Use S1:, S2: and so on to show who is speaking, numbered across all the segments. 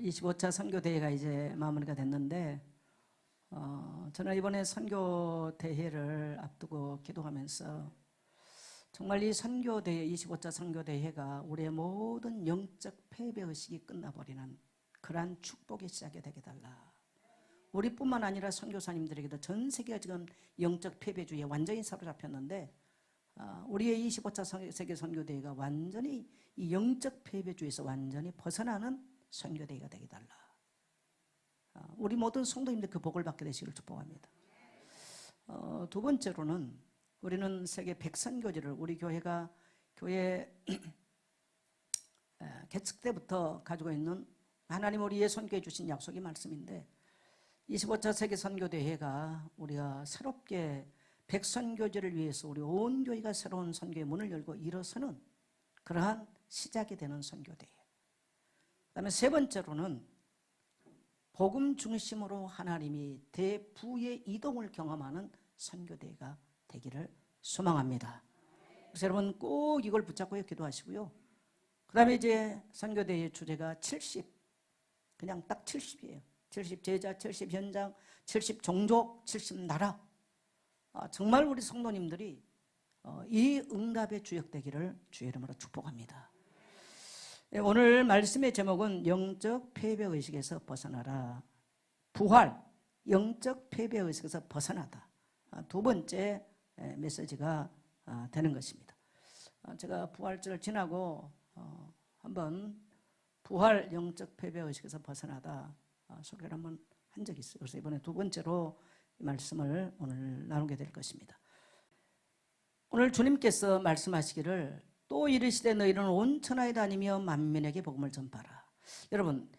S1: 25차 선교대회가 이제 마무리가 됐는데 저는 이번에 선교대회를 앞두고 기도하면서 정말 이 선교대회, 25차 선교대회가 우리의 모든 영적 패배의식이 끝나버리는 그러한 축복의 시작이 되게 달라. 우리뿐만 아니라 선교사님들에게도 전 세계가 지금 영적 패배주의에 완전히 사로잡혔는데 우리의 25차 세계 선교대회가 완전히 이 영적 패배주의에서 완전히 벗어나는 선교대회가 되게 달라. 우리 모든 성도님들 그 복을 받게 되시기를 축복합니다. 두 번째로는 우리는 세계 백선교지를 우리 교회가 교회 개척 때부터 가지고 있는 하나님 우리의 선교해 주신 약속의 말씀인데 25차 세계 선교대회가 우리가 새롭게 백선교지를 위해서 우리 온 교회가 새로운 선교의 문을 열고 일어서는 그러한 시작이 되는 선교대회. 그 다음에 세 번째로는 복음 중심으로 하나님이 대부의 이동을 경험하는 선교대회가 되기를 소망합니다. 그래서 여러분 꼭 이걸 붙잡고 기도하시고요. 그 다음에 이제 선교대회 주제가 70, 그냥 딱 70이에요. 70 제자, 70 현장, 70 종족, 70 나라. 정말 우리 성도님들이 이 응답의 주역되기를 주의 이름으로 축복합니다. 오늘 말씀의 제목은 영적 패배의식에서 벗어나라. 부활, 영적 패배의식에서 벗어나다. 두 번째 메시지가 되는 것입니다. 제가 부활절을 지나고 한번 부활 영적 패배의식에서 벗어나다 소개를 한번 한 적이 있어요. 그래서 이번에 두 번째로 이 말씀을 오늘 나누게 될 것입니다. 오늘 주님께서 말씀하시기를 또 이르시되 너희는 온 천하에 다니며 만민에게 복음을 전파하라. 여러분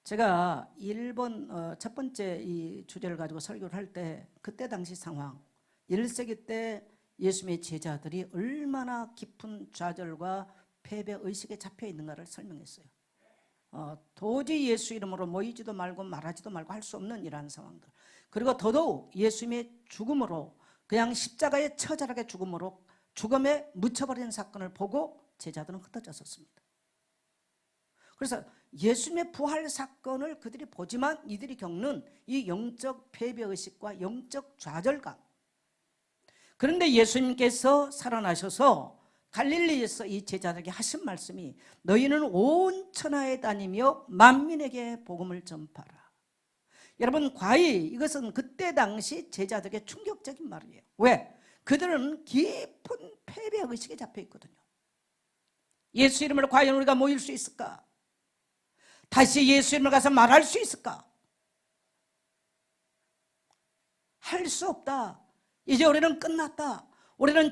S1: 제가 일본 첫 번째 이 주제를 가지고 설교를 할 때 그때 당시 상황 1세기 때 예수님의 제자들이 얼마나 깊은 좌절과 패배의식에 잡혀 있는가를 설명했어요. 도저히 예수 이름으로 모이지도 말고 말하지도 말고 할 수 없는 이러한 상황들. 그리고 더더욱 예수님의 죽음으로 그냥 십자가의 처절하게 죽음으로 죽음에 묻혀버리는 사건을 보고 제자들은 흩어졌었습니다. 그래서 예수님의 부활 사건을 그들이 보지만 이들이 겪는 이 영적 패배의식과 영적 좌절감. 그런데 예수님께서 살아나셔서 갈릴리에서 이 제자들에게 하신 말씀이 너희는 온 천하에 다니며 만민에게 복음을 전파하라. 여러분 과히 이것은 그때 당시 제자들에게 충격적인 말이에요. 왜? 그들은 깊은 패배의식에 잡혀 있거든요. 예수 이름으로 과연 우리가 모일 수 있을까? 다시 예수 이름을 가서 말할 수 있을까? 할 수 없다. 이제 우리는 끝났다. 우리는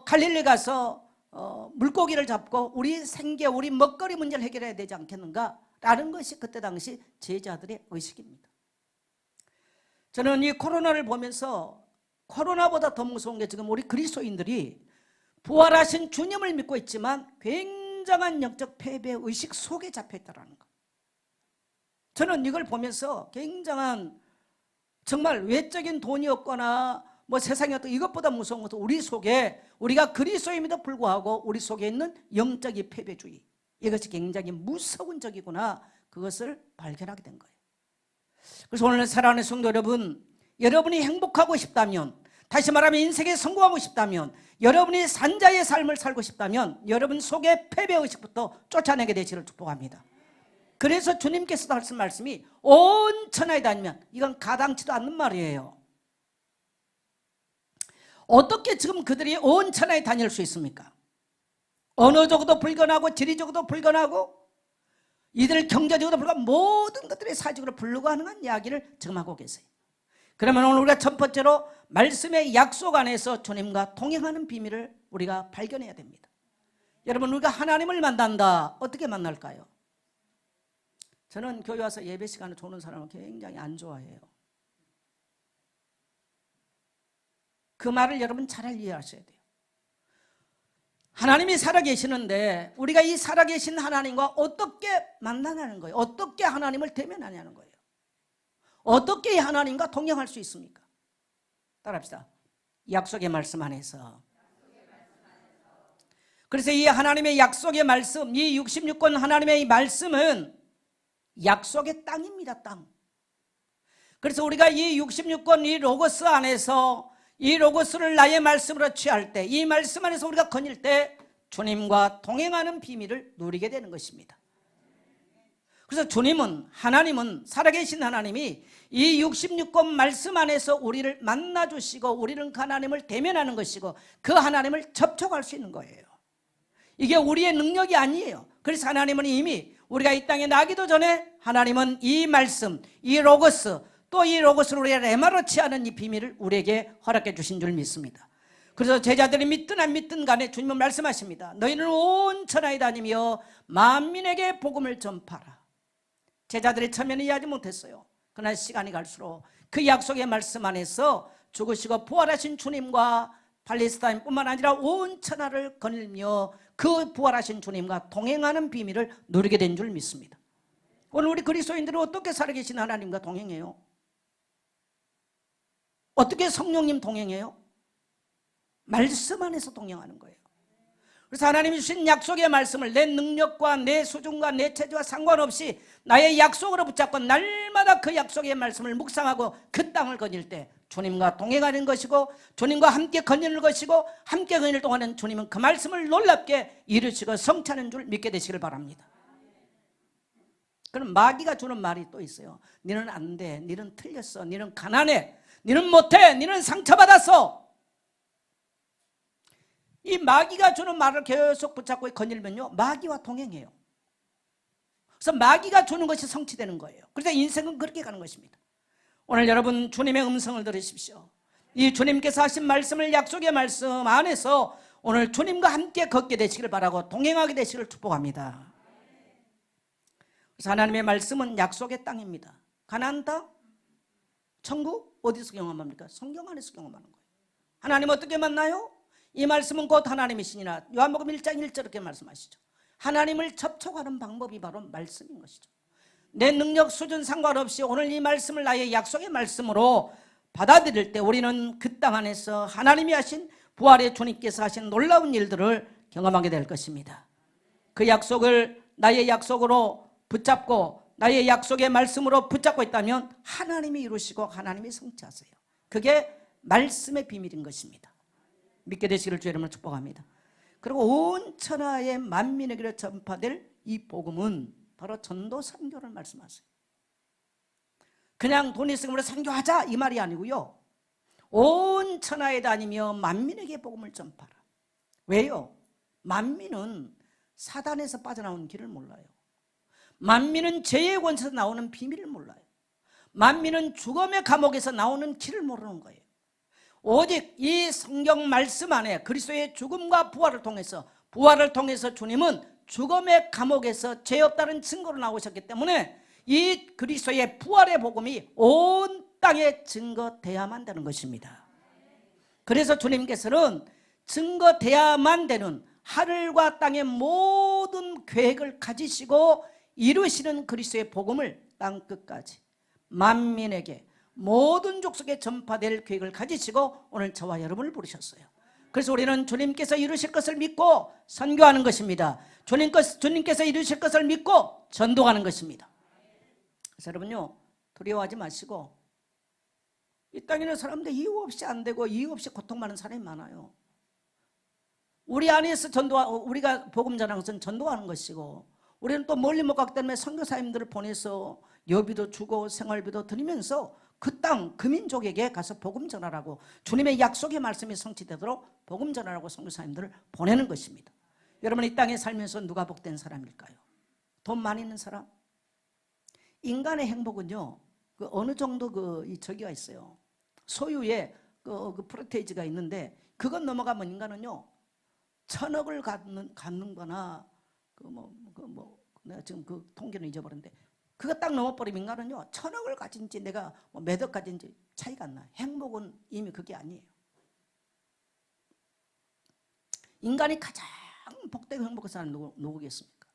S1: 갈릴리 가서 물고기를 잡고 우리 생계, 우리 먹거리 문제를 해결해야 되지 않겠는가? 라는 것이 그때 당시 제자들의 의식입니다. 저는 이 코로나를 보면서 코로나보다 더 무서운 게 지금 우리 그리스도인들이 부활하신 주님을 믿고 있지만 굉장한 영적 패배 의식 속에 잡혀 있다는 것. 저는 이걸 보면서 굉장한 정말 외적인 돈이 없거나 뭐 세상에 어떤 이것보다 무서운 것은 우리 속에 우리가 그리스도임에도 불구하고 우리 속에 있는 영적인 패배주의, 이것이 굉장히 무서운 적이구나, 그것을 발견하게 된 거예요. 그래서 오늘 사랑하는 성도 여러분, 여러분이 행복하고 싶다면, 다시 말하면 인생에 성공하고 싶다면, 여러분이 산자의 삶을 살고 싶다면 여러분 속에 패배의식부터 쫓아내게 되시기를 축복합니다. 그래서 주님께서도 하신 말씀이 온 천하에 다니면, 이건 가당치도 않는 말이에요. 어떻게 지금 그들이 온 천하에 다닐 수 있습니까? 언어적으로도 불가능하고 지리적으로도 불가능하고 이들 경제적으로도 불가능하고 모든 것들이 사직으로 불가능한 이야기를 지금 하고 계세요. 그러면 오늘 우리가 첫 번째로 말씀의 약속 안에서 주님과 동행하는 비밀을 우리가 발견해야 됩니다. 여러분 우리가 하나님을 만난다. 어떻게 만날까요? 저는 교회 와서 예배 시간을 조는 사람은 굉장히 안 좋아해요. 그 말을 여러분 잘 이해하셔야 돼요. 하나님이 살아계시는데 우리가 이 살아계신 하나님과 어떻게 만나냐는 거예요. 어떻게 하나님을 대면하냐는 거예요. 어떻게 하나님과 동행할 수 있습니까? 따라합시다. 약속의 말씀 안에서. 그래서 이 하나님의 약속의 말씀, 이 66권 하나님의 이 말씀은 약속의 땅입니다. 땅. 그래서 우리가 이 66권 이 로고스 안에서 이 로고스를 나의 말씀으로 취할 때, 이 말씀 안에서 우리가 거닐 때 주님과 동행하는 비밀을 누리게 되는 것입니다. 그래서 주님은, 하나님은, 살아계신 하나님이 이 66권 말씀 안에서 우리를 만나주시고 우리는 그 하나님을 대면하는 것이고 그 하나님을 접촉할 수 있는 거예요. 이게 우리의 능력이 아니에요. 그래서 하나님은 이미 우리가 이 땅에 나기도 전에 하나님은 이 말씀, 이 로고스, 또 이 로고스를 우리가 레마로 취하는 이 비밀을 우리에게 허락해 주신 줄 믿습니다. 그래서 제자들이 믿든 안 믿든 간에 주님은 말씀하십니다. 너희는 온 천하에 다니며 만민에게 복음을 전파하라. 제자들이 처음에는 이해하지 못했어요. 그러나 시간이 갈수록 그 약속의 말씀 안에서 죽으시고 부활하신 주님과 팔레스타인뿐만 아니라 온 천하를 거닐며 그 부활하신 주님과 동행하는 비밀을 누리게 된 줄 믿습니다. 오늘 우리 그리스도인들은 어떻게 살아계신 하나님과 동행해요? 어떻게 성령님 동행해요? 말씀 안에서 동행하는 거예요. 그래서 하나님이 주신 약속의 말씀을 내 능력과 내 수준과 내 체제와 상관없이 나의 약속으로 붙잡고 날마다 그 약속의 말씀을 묵상하고 그 땅을 거닐 때 주님과 동행하는 것이고 주님과 함께 거니는 것이고 함께 거닐 동안은 주님은 그 말씀을 놀랍게 이루시고 성취하는 줄 믿게 되시길 바랍니다. 그럼 마귀가 주는 말이 또 있어요. 너는 안 돼, 너는 틀렸어, 너는 가난해, 너는 못해, 너는 상처받았어. 이 마귀가 주는 말을 계속 붙잡고 거닐면요 마귀와 동행해요. 그래서 마귀가 주는 것이 성취되는 거예요. 그래서 인생은 그렇게 가는 것입니다. 오늘 여러분 주님의 음성을 들으십시오. 이 주님께서 하신 말씀을, 약속의 말씀 안에서 오늘 주님과 함께 걷게 되시길 바라고 동행하게 되시기를 축복합니다. 그래서 하나님의 말씀은 약속의 땅입니다. 가나안 땅, 천국 어디서 경험합니까? 성경 안에서 경험하는 거예요. 하나님 어떻게 만나요? 이 말씀은 곧 하나님이시니라. 요한복음 1장 1절 이렇게 말씀하시죠. 하나님을 접촉하는 방법이 바로 말씀인 것이죠. 내 능력 수준 상관없이 오늘 이 말씀을 나의 약속의 말씀으로 받아들일 때 우리는 그 땅 안에서 하나님이 하신 부활의 주님께서 하신 놀라운 일들을 경험하게 될 것입니다. 그 약속을 나의 약속으로 붙잡고 나의 약속의 말씀으로 붙잡고 있다면 하나님이 이루시고 하나님이 성취하세요. 그게 말씀의 비밀인 것입니다. 믿게 되시기를 주의 이름으로 축복합니다. 그리고 온 천하의 만민에게 전파될 이 복음은 바로 전도 선교를 말씀하세요. 그냥 돈 있으면 선교하자 이 말이 아니고요. 온 천하에 다니며 만민에게 복음을 전파하라. 왜요? 만민은 사단에서 빠져나오는 길을 몰라요. 만민은 죄의 권세에서 나오는 비밀을 몰라요. 만민은 죽음의 감옥에서 나오는 길을 모르는 거예요. 오직 이 성경 말씀 안에 그리스도의 죽음과 부활을 통해서 주님은 죽음의 감옥에서 죄 없다는 증거로 나오셨기 때문에 이 그리스도의 부활의 복음이 온 땅에 증거돼야만 되는 것입니다. 그래서 주님께서는 증거돼야만 되는 하늘과 땅의 모든 계획을 가지시고 이루시는 그리스도의 복음을 땅 끝까지 만민에게 모든 족속에 전파될 계획을 가지시고 오늘 저와 여러분을 부르셨어요. 그래서 우리는 주님께서 이루실 것을 믿고 선교하는 것입니다. 주님께서 이루실 것을 믿고 전도하는 것입니다. 그래서 여러분요 두려워하지 마시고, 이 땅에 있는 사람들 이유 없이 안 되고 이유 없이 고통받는 사람이 많아요. 우리 안에서 우리가 복음 전하는 것은 전도하는 것이고, 우리는 또 멀리 못 가기 때문에 선교사님들을 보내서 여비도 주고 생활비도 드리면서 그 땅, 그 민족에게 가서 복음 전하라고, 주님의 약속의 말씀이 성취되도록 복음 전하라고 선교사님들을 보내는 것입니다. 여러분 이 땅에 살면서 누가 복된 사람일까요? 돈 많이 있는 사람? 인간의 행복은요 그 어느 정도 저기가 있어요. 소유의 그 프로테이지가 있는데 그것 넘어가면 인간은요 천억을 갖는 거나 내가 지금 그 통계는 잊어버렸는데 그거 딱 넘어버리면 인간은요 천억을 가진지 내가 몇 억 가진지 차이가 안 나요. 행복은 이미 그게 아니에요. 인간이 가장 복되고 행복한 사람이 누구겠습니까?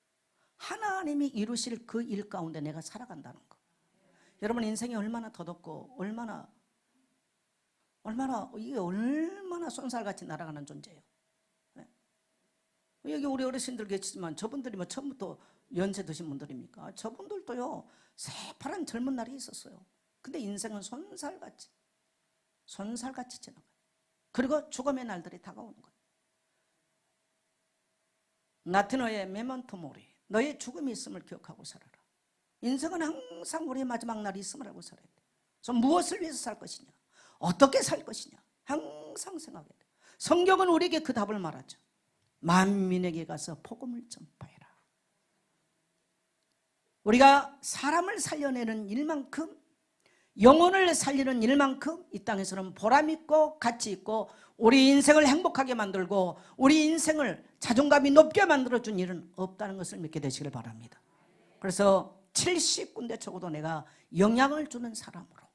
S1: 하나님이 이루실 그 일 가운데 내가 살아간다는 거. 여러분 인생이 얼마나 더덥고 얼마나 쏜살같이 날아가는 존재예요. 네? 여기 우리 어르신들 계시지만 저분들이 처음부터 연세 드신 분들입니까? 저분들도요 새파란 젊은 날이 있었어요. 근데 인생은 손살같이 지나가요. 그리고 죽음의 날들이 다가오는 거예요. 나트너의 메멘토 모리, 너의 죽음이 있음을 기억하고 살아라. 인생은 항상 우리의 마지막 날이 있음을 알고 살아야 돼. 그래서 무엇을 위해서 살 것이냐, 어떻게 살 것이냐 항상 생각해야 돼. 성경은 우리에게 그 답을 말하죠. 만민에게 가서 복음을 전파해라. 우리가 사람을 살려내는 일만큼, 영혼을 살리는 일만큼 이 땅에서는 보람 있고 가치 있고 우리 인생을 행복하게 만들고 우리 인생을 자존감이 높게 만들어준 일은 없다는 것을 믿게 되시길 바랍니다. 그래서 70군데 적어도 내가 영향을 주는 사람으로,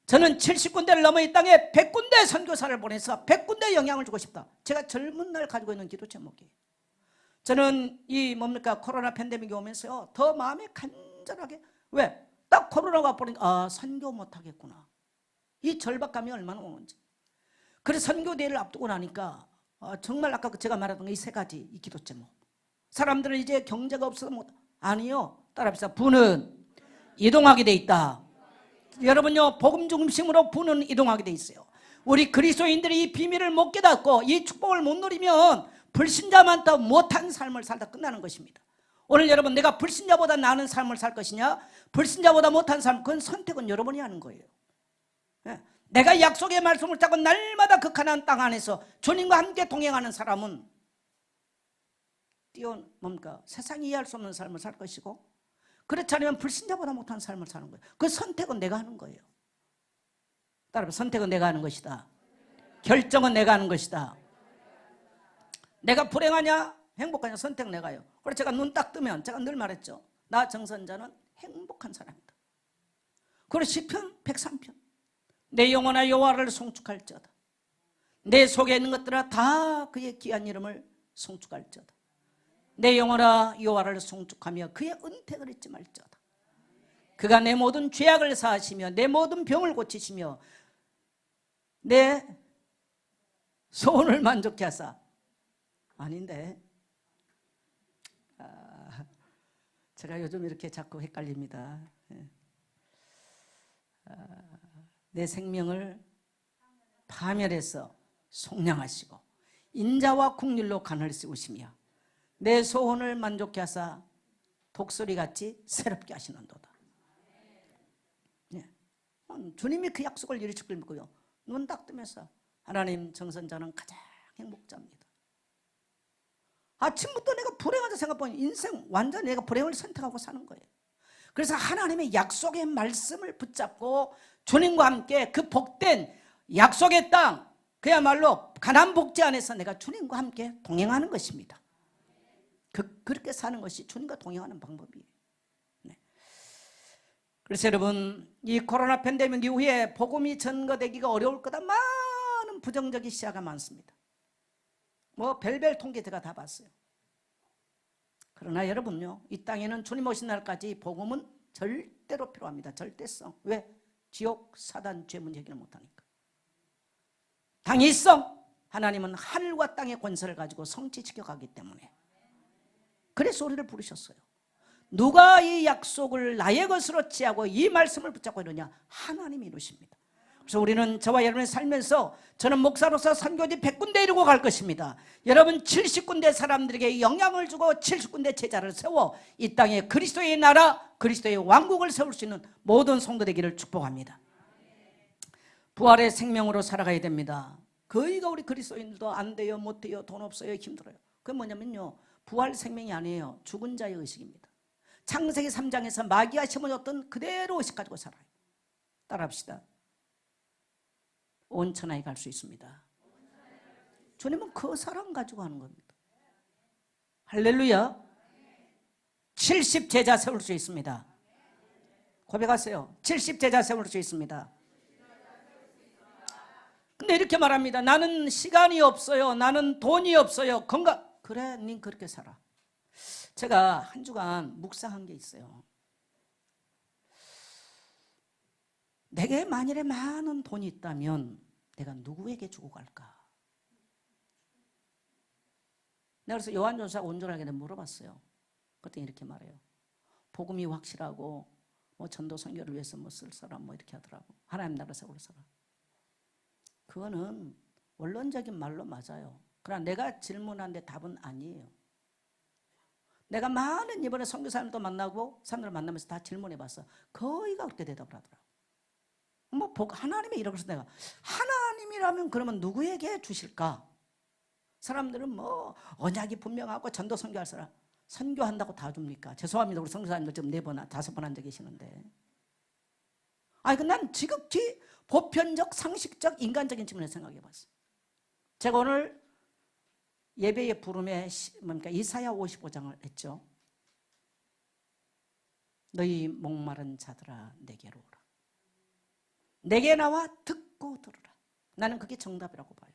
S1: 저는 70군데를 넘어 이 땅에 100군데 선교사를 보내서 100군데 영향을 주고 싶다. 제가 젊은 날 가지고 있는 기도 제목이에요. 저는 이 코로나 팬데믹이 오면서요 더 마음이 간절하게, 왜? 딱 코로나가 보니까 선교 못하겠구나, 이 절박감이 얼마나 오는지. 그래서 선교대회를 앞두고 나니까 정말 아까 제가 말했던 이 세 가지, 이 기도 제목. 사람들은 이제 경제가 없어서 못, 아니요, 따라합시다. 부는 이동하게 돼 있다. 여러분요, 복음 중심으로 부는 이동하게 돼 있어요. 우리 그리스도인들이 이 비밀을 못 깨닫고 이 축복을 못 누리면 불신자만 더 못한 삶을 살다 끝나는 것입니다. 오늘 여러분, 내가 불신자보다 나은 삶을 살 것이냐, 불신자보다 못한 삶, 그건 선택은 여러분이 하는 거예요. 내가 약속의 말씀을 잡고 날마다 그 가나안 땅 안에서 주님과 함께 동행하는 사람은 세상이 이해할 수 없는 삶을 살 것이고, 그렇지 않으면 불신자보다 못한 삶을 사는 거예요. 그 선택은 내가 하는 거예요. 따라서 선택은 내가 하는 것이다. 결정은 내가 하는 것이다. 내가 불행하냐 행복하냐 선택 내가요. 그래서 제가 눈 딱 뜨면, 제가 늘 말했죠, 나 정선자는 행복한 사람이다. 그리고 시편 103편, 내 영혼아 여호와를 송축할지어다. 내 속에 있는 것들아 다 그의 귀한 이름을 송축할지어다. 내 영혼아 여호와를 송축하며 그의 은택을 잊지 말지어다. 그가 내 모든 죄악을 사하시며 내 모든 병을 고치시며 내 소원을 만족케 하사. 아닌데, 제가 요즘 이렇게 자꾸 헷갈립니다. 내 생명을 파멸해서 속량하시고 인자와 국률로 간을 씌우시며 내 소원을 만족케 하사 독수리같이 새롭게 하시는도다. 주님이 그 약속을 이루실 걸 믿고요, 눈 딱 뜨면서 하나님, 정선자는 가장 행복자입니다. 아침부터 내가 불행하다 생각해보니 인생 완전 내가 불행을 선택하고 사는 거예요. 그래서 하나님의 약속의 말씀을 붙잡고 주님과 함께 그 복된 약속의 땅, 그야말로 가나안 복지 안에서 내가 주님과 함께 동행하는 것입니다. 그렇게 사는 것이 주님과 동행하는 방법이에요. 네. 그래서 여러분, 이 코로나 팬데믹 이후에 복음이 전거되기가 어려울 거다, 많은 부정적인 시야가 많습니다. 별별 통계 제가 다 봤어요. 그러나 여러분요, 이 땅에는 주님 오신 날까지 복음은 절대로 필요합니다. 절대성. 왜? 지옥, 사단, 죄문 해결 못하니까. 당위성, 하나님은 하늘과 땅의 권세를 가지고 성취시켜 가기 때문에. 그래서 우리를 부르셨어요. 누가 이 약속을 나의 것으로 취하고 이 말씀을 붙잡고 이러냐? 하나님이 이루십니다. 그래서 우리는, 저와 여러분이 살면서 저는 목사로서 선교지 100군데 이루고 갈 것입니다. 여러분 70군데 사람들에게 영향을 주고 70군데 제자를 세워 이 땅에 그리스도의 나라, 그리스도의 왕국을 세울 수 있는 모든 성도 되기를 축복합니다. 부활의 생명으로 살아가야 됩니다. 거의가 우리 그리스도인들도 안 돼요, 못 돼요, 돈 없어요, 힘들어요. 그게 뭐냐면요, 부활 생명이 아니에요. 죽은 자의 의식입니다. 창세기 3장에서 마귀가 심어줬던 그대로 의식 가지고 살아요. 따라합시다. 온 천하에 갈 수 있습니다. 주님은 그 사랑 가지고 하는 겁니다. 할렐루야. 70 제자 세울 수 있습니다. 고백하세요. 70 제자 세울 수 있습니다. 근데 이렇게 말합니다. 나는 시간이 없어요, 나는 돈이 없어요, 건강. 그래, 닌 그렇게 살아. 제가 한 주간 묵상한 게 있어요. 내게 만일에 많은 돈이 있다면 내가 누구에게 주고 갈까? 내가 그래서 요한전서가 온전하게 물어봤어요. 그때 이렇게 말해요. 복음이 확실하고 뭐 전도 선교를 위해서 뭐 쓸 사람 뭐 이렇게 하더라고. 하나님 나라 세울 사람. 그거는 원론적인 말로 맞아요. 그러나 내가 질문한 데 답은 아니에요. 내가 많은 이번에 선교 사람도 만나고 사람들을 만나면서 다 질문해 봤어. 거의가 그렇게 대답을 하더라고. 뭐 하나님이 이러고 그래서 내가 하나님이라면 그러면 누구에게 주실까? 사람들은 뭐 언약이 분명하고 전도 선교할 사람 선교한다고 다 줍니까? 죄송합니다. 우리 선교사님들 지금 4번, 5번 앉아 계시는데. 아니, 난 지극히 보편적, 상식적, 인간적인 측면에서 생각해 봤어. 제가 오늘 예배의 부름에 뭡니까? 이사야 55장을 했죠. 너희 목마른 자들아 내게로 오라. 내게 나와 듣고 들으라. 나는 그게 정답이라고 봐요.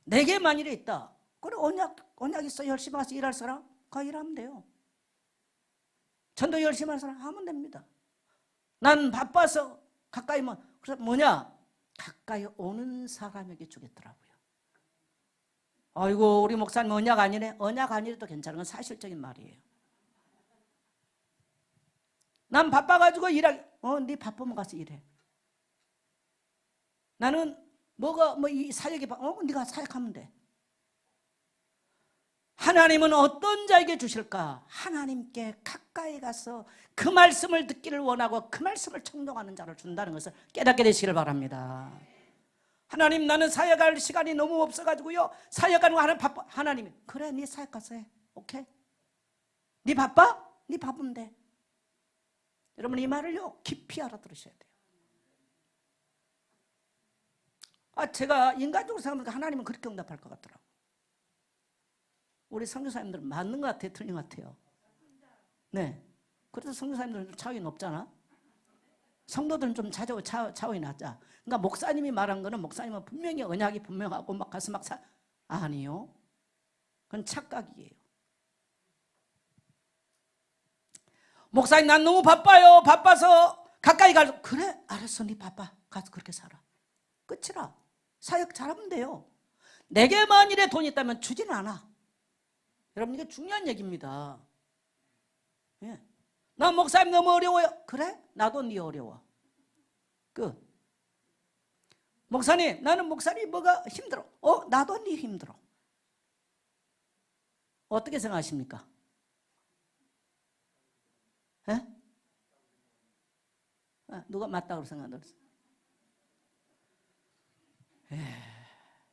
S1: 내게 만일에 있다. 그래, 언약 있어. 열심히 가서 일할 사람? 가 일하면 돼요. 전도 열심히 할 사람? 하면 됩니다. 난 바빠서 가까이 그래서 뭐냐? 가까이 오는 사람에게 주겠더라고요. 아이고, 우리 목사님 언약 아니네? 언약 아니래도 괜찮은 건 사실적인 말이에요. 난 바빠가지고 네 바쁘면 가서 일해. 나는 이 사역이 네가 사역하면 돼. 하나님은 어떤 자에게 주실까? 하나님께 가까이 가서 그 말씀을 듣기를 원하고 그 말씀을 청동하는 자를 준다는 것을 깨닫게 되시길 바랍니다. 하나님, 나는 사역할 시간이 너무 없어가지고요. 사역하는 거 바빠. 하나님이 그래, 네 사역 가서 해. 오케이? 네 바빠? 네 바쁘면 돼. 여러분, 이 말을요 깊이 알아들으셔야 돼요. 제가 인간적으로 생각하니까 하나님은 그렇게 응답할 것 같더라고요. 우리 선교사님들은 맞는 것 같아요? 틀린 것 같아요? 네. 그래서 선교사님들은 차원이 높잖아. 성도들은 좀 차원이 낮자. 그러니까 목사님이 말한 거는 목사님은 분명히 언약이 분명하고 막 가서 아니요. 그건 착각이에요. 목사님, 난 너무 바빠요. 바빠서 가까이 가서 그래, 알았어, 네 바빠. 가서 그렇게 살아. 끝이라. 사역 잘하면 돼요. 내게 만일에 돈이 있다면 주지는 않아. 여러분, 이게 중요한 얘기입니다. 예. 나 목사님 너무 어려워요. 그래? 나도 네 어려워. 목사님, 나는 목사님 뭐가 힘들어. 나도 네 힘들어. 어떻게 생각하십니까? 예? 누가 맞다고 생각하세요?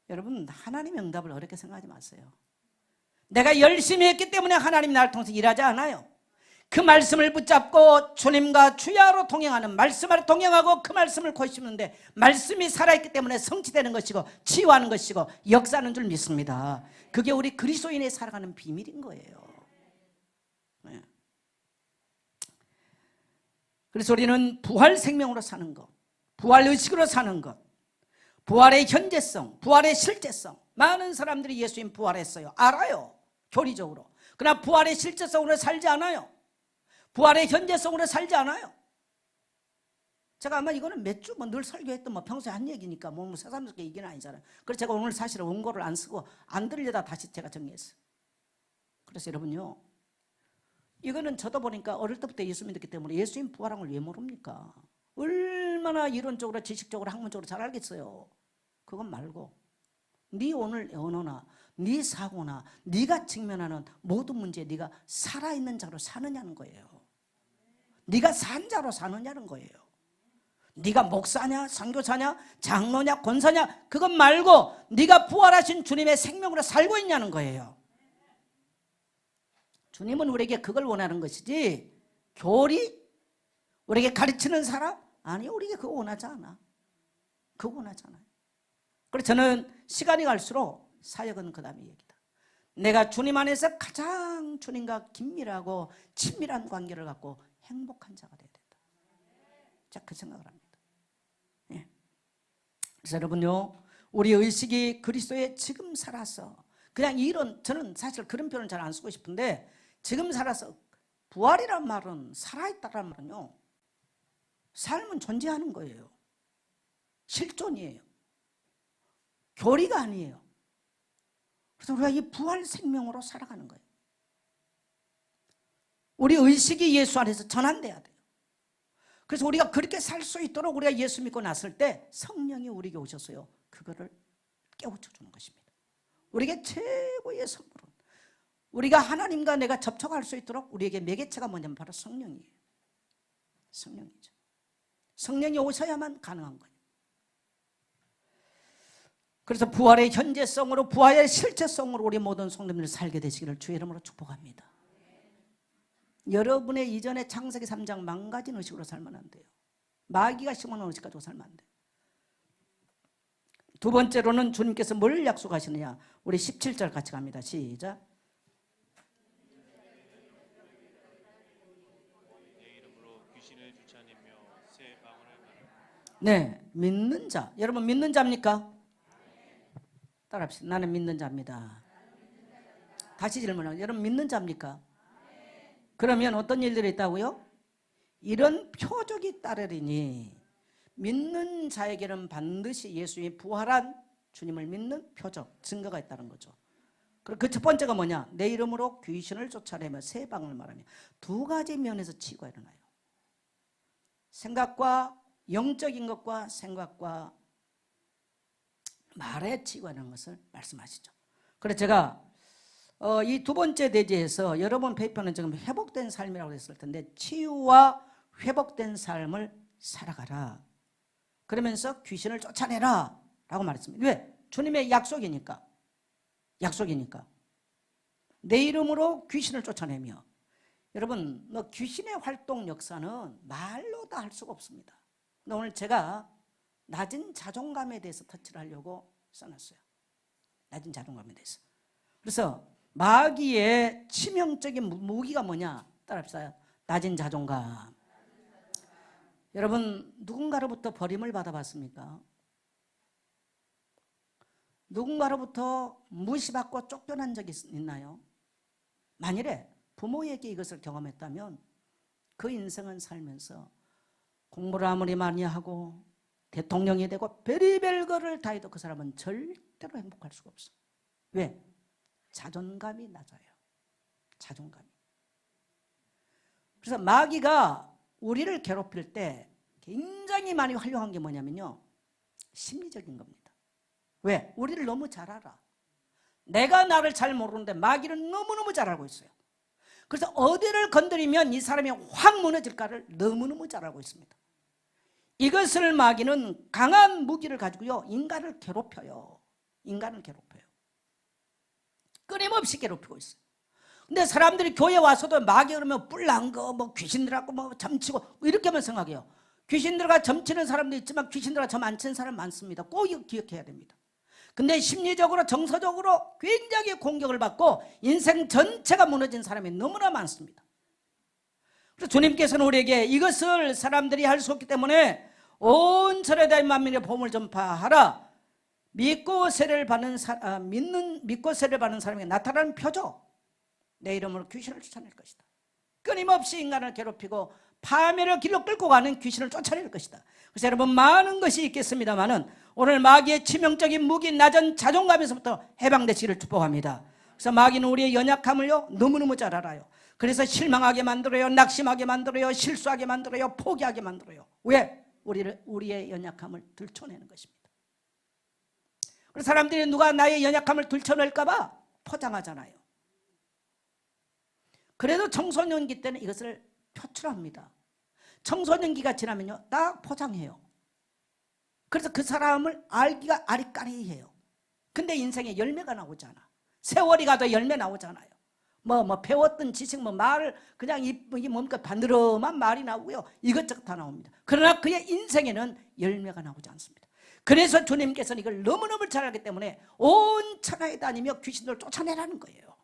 S1: 여러분, 하나님의 응답을 어렵게 생각하지 마세요. 내가 열심히 했기 때문에 하나님 나를 통해서 일하지 않아요. 그 말씀을 붙잡고 주님과 주야로 동행하는, 말씀으로 동행하고 그 말씀을 고집는데 말씀이 살아있기 때문에 성취되는 것이고 치유하는 것이고 역사하는 줄 믿습니다. 그게 우리 그리스도인의 살아가는 비밀인 거예요. 네. 그래서 우리는 부활 생명으로 사는 것, 부활 의식으로 사는 것, 부활의 현재성, 부활의 실제성. 많은 사람들이 예수님 부활했어요. 알아요. 교리적으로. 그러나 부활의 실제성으로 살지 않아요. 부활의 현재성으로 살지 않아요. 제가 아마 이거는 몇 주 늘 설교했던 평소에 한 얘기니까 새삼스럽게 얘기는 아니잖아요. 그래서 제가 오늘 사실은 원고를 안 쓰고 안 들으려다 다시 제가 정리했어요. 그래서 여러분요, 이거는 저도 보니까 어릴 때부터 예수 믿었기 때문에 예수님 부활한 걸 왜 모릅니까? 얼마나 이론적으로 지식적으로 학문적으로 잘 알겠어요. 그건 말고 네 오늘 언어나 네 사고나 네가 직면하는 모든 문제에 네가 살아있는 자로 사느냐는 거예요. 네가 산 자로 사느냐는 거예요. 네가 목사냐, 선교사냐, 장로냐, 권사냐, 그것 말고 네가 부활하신 주님의 생명으로 살고 있냐는 거예요. 주님은 우리에게 그걸 원하는 것이지, 교리? 우리에게 가르치는 사람? 아니, 우리에게 그거 원하지 않아. 그거 원하지 않아요. 그래서 저는 시간이 갈수록 사역은 그 다음의 얘기다. 내가 주님 안에서 가장 주님과 긴밀하고 친밀한 관계를 갖고 행복한 자가 돼야 된다. 제가 그 생각을 합니다. 예. 그래서 여러분요, 우리 의식이 그리스도에 지금 살아서, 그냥 이런, 저는 사실 그런 표현을 잘 안 쓰고 싶은데, 지금 살아서, 부활이란 말은, 살아있다란 말은요, 삶은 존재하는 거예요. 실존이에요. 교리가 아니에요. 그래서 우리가 이 부활 생명으로 살아가는 거예요. 우리 의식이 예수 안에서 전환돼야 돼요. 그래서 우리가 그렇게 살 수 있도록 우리가 예수 믿고 났을 때 성령이 우리에게 오셔서요, 그거를 깨우쳐 주는 것입니다. 우리에게 최고의 선물은 우리가 하나님과 내가 접촉할 수 있도록 우리에게 매개체가 뭐냐면 바로 성령이에요. 성령이죠. 성령이 오셔야만 가능한 거예요. 그래서 부활의 현재성으로, 부활의 실체성으로 우리 모든 성도님들 살게 되시기를 주의 이름으로 축복합니다. 여러분의 이전에 창세기 3장 망가진 의식으로 살면 안 돼요. 마귀가 심어놓은 의식 가지고 살면 안 돼요. 두 번째로는 주님께서 뭘 약속하시느냐, 우리 17절 같이 갑니다. 시작. 네, 믿는 자. 여러분 믿는 자입니까? 따라합시다. 나는 믿는 자입니다. 다시 질문해요. 여러분 믿는 자입니까? 그러면 어떤 일들이 있다고요? 이런 표적이 따르리니, 믿는 자에게는 반드시 예수의 부활한 주님을 믿는 표적, 증거가 있다는 거죠. 그리고 그 첫 번째가 뭐냐? 내 이름으로 귀신을 쫓아내며 새 방언을 말하며. 두 가지 면에서 치유가 일어나요. 생각과 영적인 것과 생각과 말의 치유가 일어나는 것을 말씀하시죠. 그래서 제가 이 두 번째 대지에서 여러분 페이퍼는 지금 회복된 삶이라고 했을 텐데, 치유와 회복된 삶을 살아가라. 그러면서 귀신을 쫓아내라 라고 말했습니다. 왜? 주님의 약속이니까. 약속이니까. 내 이름으로 귀신을 쫓아내며. 여러분, 귀신의 활동 역사는 말로 다 할 수가 없습니다. 근데 오늘 제가 낮은 자존감에 대해서 터치를 하려고 써놨어요. 낮은 자존감에 대해서. 그래서 마귀의 치명적인 무기가 뭐냐? 따라합시다. 낮은 자존감. 여러분 누군가로부터 버림을 받아봤습니까? 누군가로부터 무시받고 쫓겨난 적이 있나요? 만일에 부모에게 이것을 경험했다면 그 인생은 살면서 공부를 아무리 많이 하고 대통령이 되고 별의별 거를 다 해도 그 사람은 절대로 행복할 수가 없어. 왜? 자존감이 낮아요. 자존감이. 그래서 마귀가 우리를 괴롭힐 때 굉장히 많이 활용한 게 뭐냐면요, 심리적인 겁니다. 왜? 우리를 너무 잘 알아. 내가 나를 잘 모르는데 마귀는 너무너무 잘 알고 있어요. 그래서 어디를 건드리면 이 사람이 확 무너질까를 너무너무 잘 알고 있습니다. 이것을 마귀는 강한 무기를 가지고요, 인간을 괴롭혀요. 인간을 괴롭혀요. 끊임없이 괴롭히고 있어요. 근데 사람들이 교회 와서도 마귀 그러면 뿔난 거, 뭐 귀신들하고 뭐 점치고 이렇게만 생각해요. 귀신들과 점치는 사람도 있지만 귀신들과 점 안 치는 사람 많습니다. 꼭 이거 기억해야 됩니다. 근데 심리적으로 정서적으로 굉장히 공격을 받고 인생 전체가 무너진 사람이 너무나 많습니다. 그래서 주님께서는 우리에게 이것을 사람들이 할 수 없기 때문에 온 천하에 다닌 만민의 복음을 전파하라. 믿고 세례를 받는 사람에게 나타나는 표적, 내 이름으로 귀신을 쫓아낼 것이다. 끊임없이 인간을 괴롭히고 파멸의 길로 끌고 가는 귀신을 쫓아낼 것이다. 그래서 여러분 많은 것이 있겠습니다만은 오늘 마귀의 치명적인 무기, 낮은 자존감에서부터 해방되시기를 축복합니다. 그래서 마귀는 우리의 연약함을요 너무너무 잘 알아요. 그래서 실망하게 만들어요, 낙심하게 만들어요, 실수하게 만들어요, 포기하게 만들어요. 왜? 우리의 연약함을 들춰내는 것입니다. 그래서 사람들이 누가 나의 연약함을 들춰낼까 봐 포장하잖아요. 그래도 청소년기 때는 이것을 표출합니다. 청소년기가 지나면요 딱 포장해요. 그래서 그 사람을 알기가 아리까리해요. 근데 인생에 열매가 나오잖아. 세월이 가도 열매 나오잖아요. 뭐 배웠던 지식, 말을 그냥 이게 뭡니까 반드름한 말이 나오고요, 이것저것 다 나옵니다. 그러나 그의 인생에는 열매가 나오지 않습니다. 그래서 주님께서는 이걸 너무너무 잘 알기 때문에 온 천하에 다니며 귀신들을 쫓아내라는 거예요.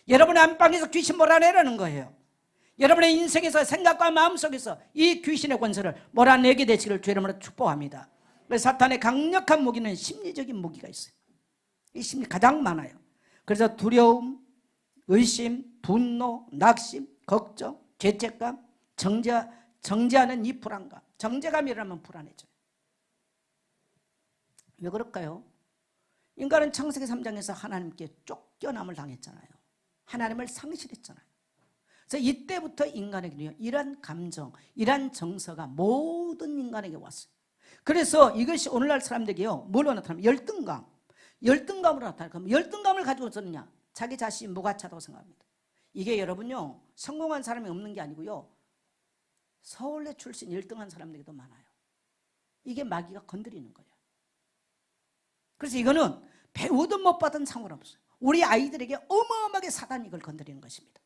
S1: 여러분의 안방에서 귀신 몰아내라는 거예요. 여러분의 인생에서 생각과 마음속에서 이 귀신의 권세를 몰아내게 되시기를 주의 이름으로 축복합니다. 그래서 사탄의 강력한 무기는 심리적인 무기가 있어요. 이 심리 가장 많아요. 그래서 두려움, 의심, 분노, 낙심, 걱정, 죄책감, 정죄하는 이 불안감. 정죄감이라면 불안해져요. 왜 그럴까요? 인간은 창세기 3장에서 하나님께 쫓겨남을 당했잖아요. 하나님을 상실했잖아요. 그래서 이때부터 인간에게는요, 이런 감정, 이런 정서가 모든 인간에게 왔어요. 그래서 이것이 오늘날 사람들에게요, 뭘로 나타나면 열등감, 열등감으로 나타나요. 그럼 열등감을 가지고 있었느냐? 자기 자신이 뭐가 차다고 생각합니다. 이게 여러분요, 성공한 사람이 없는 게 아니고요, 서울대 출신 열등한 사람들에게도 많아요. 이게 마귀가 건드리는 거예요. 그래서 이거는 배우든 못 받은 상관없어요. 우리 아이들에게 어마어마하게 사단이 이걸 건드리는 것입니다.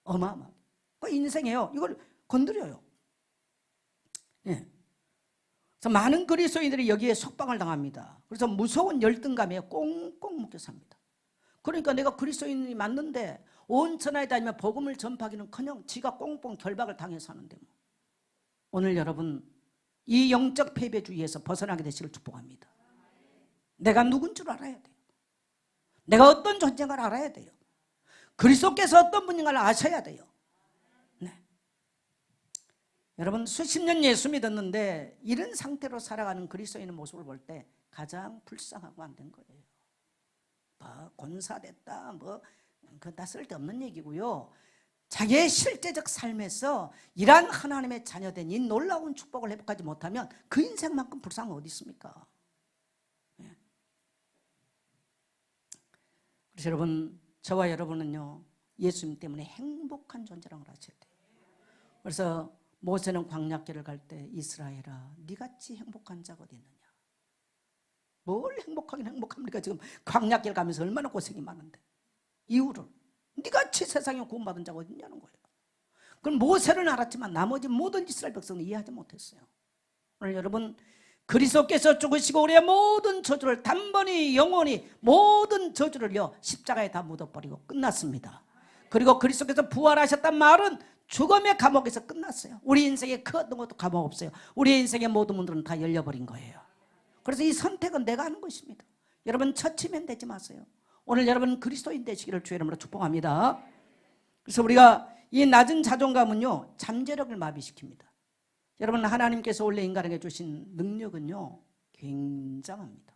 S1: 어마어마하게. 그 인생에요, 이걸 건드려요. 예. 그래서 많은 그리스도인들이 여기에 속박을 당합니다. 그래서 무서운 열등감에 꽁꽁 묶여 삽니다. 그러니까 내가 그리스도인이 맞는데 온 천하에 다니며 복음을 전파하기는커녕 지가 꽁꽁 결박을 당해서 하는데 뭐. 오늘 여러분 이 영적 패배주의에서 벗어나게 되시길 축복합니다. 내가 누군 줄 알아야 돼요. 내가 어떤 존재인가를 알아야 돼요. 그리스도께서 어떤 분인가를 아셔야 돼요. 네. 여러분 수십 년 예수 믿었는데 이런 상태로 살아가는 그리스도인의 모습을 볼 때 가장 불쌍하고 안 된 거예요. 뭐 권사됐다 뭐 그건 다 쓸데없는 얘기고요. 자기의 실제적 삶에서 이러한 하나님의 자녀된 이 놀라운 축복을 회복하지 못하면 그 인생만큼 불쌍한 어디 있습니까? 네. 그래서 여러분, 저와 여러분은요, 예수님 때문에 행복한 존재라는 걸 아셔야 돼요. 그래서 모세는 광야길을 갈 때 이스라엘아, 네같이 행복한 자가 어디 있느냐? 뭘 행복하긴 행복합니까? 지금 광야길 가면서 얼마나 고생이 많은데. 이유를 네같이 세상에 구원받은 자가 어디 있냐는 거예요. 그럼 모세는 알았지만 나머지 모든 이스라엘 백성은 이해하지 못했어요. 오늘 여러분 그리스도께서 죽으시고 우리의 모든 저주를 단번에 영원히 모든 저주를요 십자가에 다 묻어버리고 끝났습니다. 그리고 그리스도께서 부활하셨단 말은 죽음의 감옥에서 끝났어요. 우리 인생에 그 어떤 것도 감옥 없어요. 우리 인생의 모든 문들은 다 열려버린 거예요. 그래서 이 선택은 내가 하는 것입니다. 여러분 처치면 되지 마세요. 오늘 여러분 그리스도인 되시기를 주의 이름으로 축복합니다. 그래서 우리가 이 낮은 자존감은요 잠재력을 마비시킵니다. 여러분 하나님께서 원래 인간에게 주신 능력은요 굉장합니다.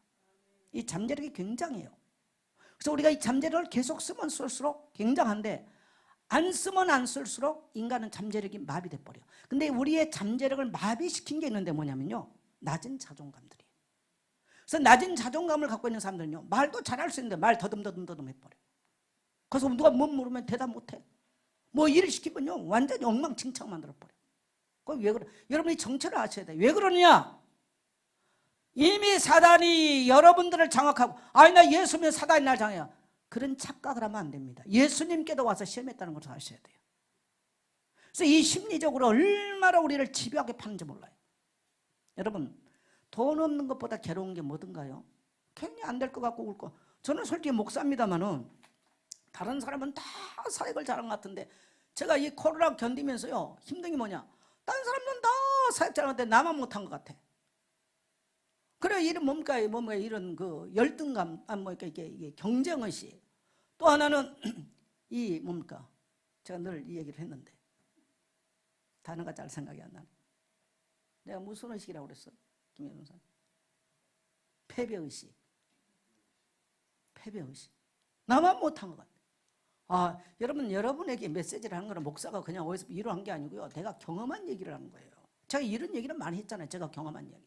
S1: 이 잠재력이 굉장해요. 그래서 우리가 이 잠재력을 계속 쓰면 쓸수록 굉장한데 안 쓰면 안 쓸수록 인간은 잠재력이 마비돼 버려요. 근데 우리의 잠재력을 마비시킨 게 있는데 뭐냐면요 낮은 자존감들이에요. 그래서 낮은 자존감을 갖고 있는 사람들은요 말도 잘할 수 있는데 말 더듬더듬 해버려요. 그래서 누가 뭐 물으면 대답 못해. 뭐 일을 시키면요 완전히 엉망진창 만들어버려요. 왜 그래? 여러분이 정체를 아셔야 돼요. 왜 그러느냐? 이미 사단이 여러분들을 장악하고 아니 나 예수 믿으면 사단이 날 장애야. 그런 착각을 하면 안 됩니다. 예수님께도 와서 시험했다는 것을 아셔야 돼요. 그래서 이 심리적으로 얼마나 우리를 집요하게 파는지 몰라요. 여러분 돈 없는 것보다 괴로운 게 뭐든가요? 괜히 안 될 것 같고 울 거. 저는 솔직히 목사입니다마는 다른 사람은 다 사역을 잘한 것 같은데 제가 이 코로나 견디면서요 힘든 게 뭐냐? 다른 사람들은 다 사역 잘하는데 나만 못한 것 같아. 그래 이런 뭔가 이런 그 열등감, 이게 경쟁의식. 또 하나는 이 뭡니까? 제가 늘 이 얘기를 했는데 단어가 잘 생각이 안 나네. 내가 무슨 의식이라고 그랬어? 김혜동 사 패배의식. 패배의식. 나만 못한 것 같아. 여러분 여러분에게 메시지를 하는 거는 목사가 그냥 어디서 위로한 게 아니고요. 내가 경험한 얘기를 하는 거예요. 제가 이런 얘기를 많이 했잖아요. 제가 경험한 이야기.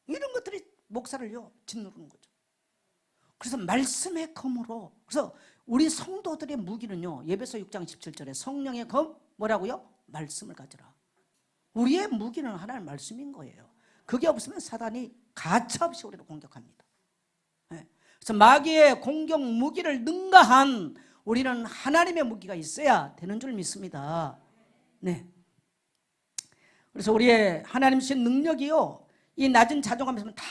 S1: 이런 것들이 목사를요 짓누르는 거죠. 그래서 말씀의 검으로 그래서 우리 성도들의 무기는요 예배서 6장 17절에 성령의 검 뭐라고요? 말씀을 가져라. 우리의 무기는 하나의 말씀인 거예요. 그게 없으면 사단이 가차없이 우리를 공격합니다. 그래서 마귀의 공격 무기를 능가한 우리는 하나님의 무기가 있어야 되는 줄 믿습니다. 네. 그래서 우리의 하나님 주신 능력이요 이 낮은 자존감에 있으면 다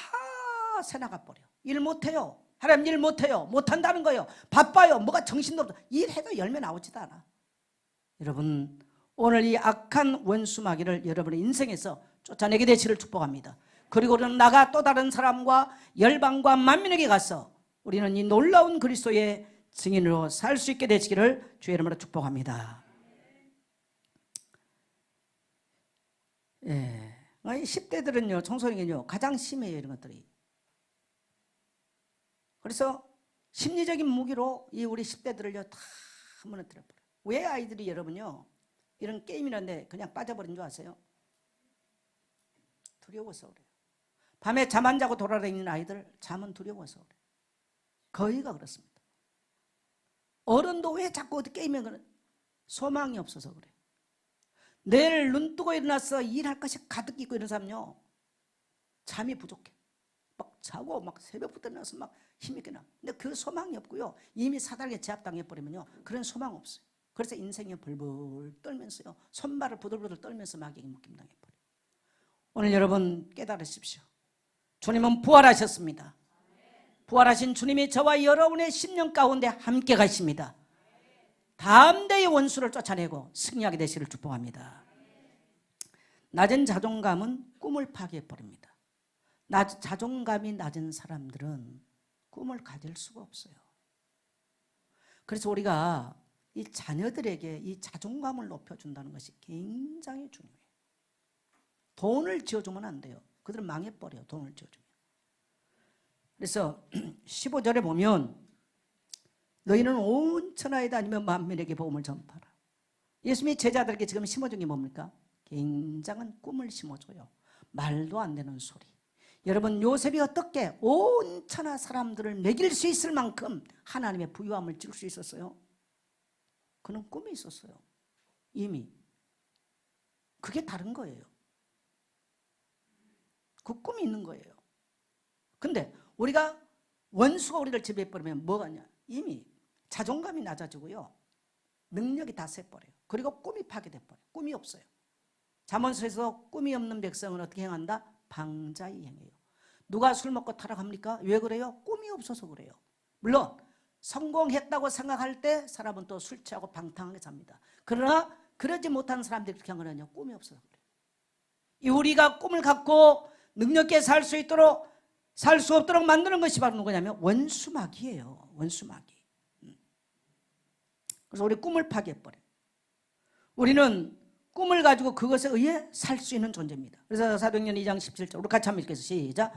S1: 새나가 버려. 일 못해요. 하나님 일 못해요. 못한다는 거예요. 바빠요. 뭐가 정신도 없어. 일해도 열매 나오지도 않아. 여러분 오늘 이 악한 원수 마귀를 여러분의 인생에서 쫓아내게 되시를 축복합니다. 그리고 우리는 나가 또 다른 사람과 열방과 만민에게 가서 우리는 이 놀라운 그리스도의 증인으로 살 수 있게 되시기를 주의 이름으로 축복합니다. 예. 10대들은요 청소년은요 가장 심해요 이런 것들이. 그래서 심리적인 무기로 이 우리 10대들을요 다 무너뜨려버려요. 왜 아이들이 여러분요 이런 게임이라는데 그냥 빠져버린 줄 아세요? 두려워서 그래요. 밤에 잠 안 자고 돌아다니는 아이들 잠은 두려워서 그래요. 거의가 그렇습니다. 어른도 왜 자꾸 어디 게임에 그래? 소망이 없어서 그래요. 내일 눈 뜨고 일어나서 일할 것이 가득 있고 이런 사람요 잠이 부족해. 막 자고 막 새벽부터 일어나서 막 힘있게 나. 근데 그 소망이 없고요. 이미 사단에 제압당해 버리면요 그런 소망 없어요. 그래서 인생이 벌벌 떨면서요 손발을 부들부들 떨면서 마귀에게 묶임당해 버려요. 오늘 여러분 깨달으십시오. 주님은 부활하셨습니다. 부활하신 주님이 저와 여러분의 심령 가운데 함께 가십니다. 담대히 원수를 쫓아내고 승리하게 되시기를 축복합니다. 낮은 자존감은 꿈을 파괴해버립니다. 자존감이 낮은 사람들은 꿈을 가질 수가 없어요. 그래서 우리가 이 자녀들에게 이 자존감을 높여준다는 것이 굉장히 중요해요. 돈을 지어주면 안 돼요. 그들은 망해버려요. 돈을 지어주면. 그래서 15절에 보면 너희는 온 천하에 다니며 만민에게 복음을 전파하라. 예수님이 제자들에게 지금 심어준 게 뭡니까? 굉장한 꿈을 심어줘요. 말도 안 되는 소리. 여러분 요셉이 어떻게 온 천하 사람들을 먹일 수 있을 만큼 하나님의 부유함을 줄 수 있었어요? 그는 꿈이 있었어요. 이미. 그게 다른 거예요. 그 꿈이 있는 거예요. 근데 우리가 원수가 우리를 지배해버리면 뭐가냐? 이미 자존감이 낮아지고요. 능력이 다 새버려요. 그리고 꿈이 파괴돼버려요. 꿈이 없어요. 잠언서에서 꿈이 없는 백성은 어떻게 행한다? 방자히 행해요. 누가 술 먹고 타락합니까? 왜 그래요? 꿈이 없어서 그래요. 물론 성공했다고 생각할 때 사람은 또 술 취하고 방탕하게 삽니다. 그러나 그러지 못한 사람들이 그렇게 한 거는요 꿈이 없어서 그래요. 우리가 꿈을 갖고 능력 있게 살 수 있도록 살 수 없도록 만드는 것이 바로 누구냐면 원수마귀예요. 원수마귀. 그래서 우리 꿈을 파괴해버려요. 우리는 꿈을 가지고 그것에 의해 살 수 있는 존재입니다. 그래서 사도행전 2장 17절 우리 같이 한번 읽겠습니다. 시작.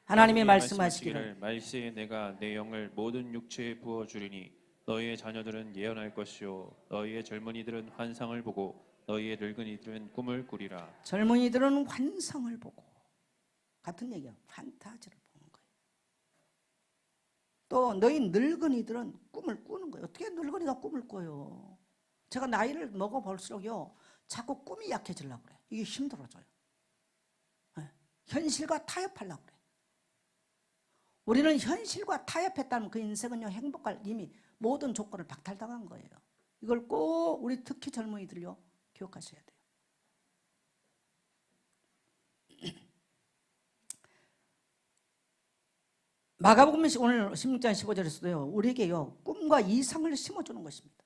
S1: 하나님이 말씀하시기를
S2: 말세에 내가 내 영을 모든 육체에 부어주리니 너희의 자녀들은 예언할 것이요 너희의 젊은이들은 환상을 보고 너희의 늙은이들은 꿈을 꾸리라.
S1: 젊은이들은 환상을 보고 같은 얘기야. 판타지를 보는 거예요. 또 너희 늙은이들은 꿈을 꾸는 거예요. 어떻게 늙은이가 꿈을 꿔요? 제가 나이를 먹어볼수록요 자꾸 꿈이 약해지려고 그래. 이게 힘들어져요. 네. 현실과 타협하려고 그래. 우리는 현실과 타협했다면 그 인생은요 행복할 이미 모든 조건을 박탈당한 거예요. 이걸 꼭 우리 특히 젊은이들요 기억하셔야 돼요. 마가복음 오늘 16장 15절에서도요 우리에게요 꿈과 이상을 심어주는 것입니다.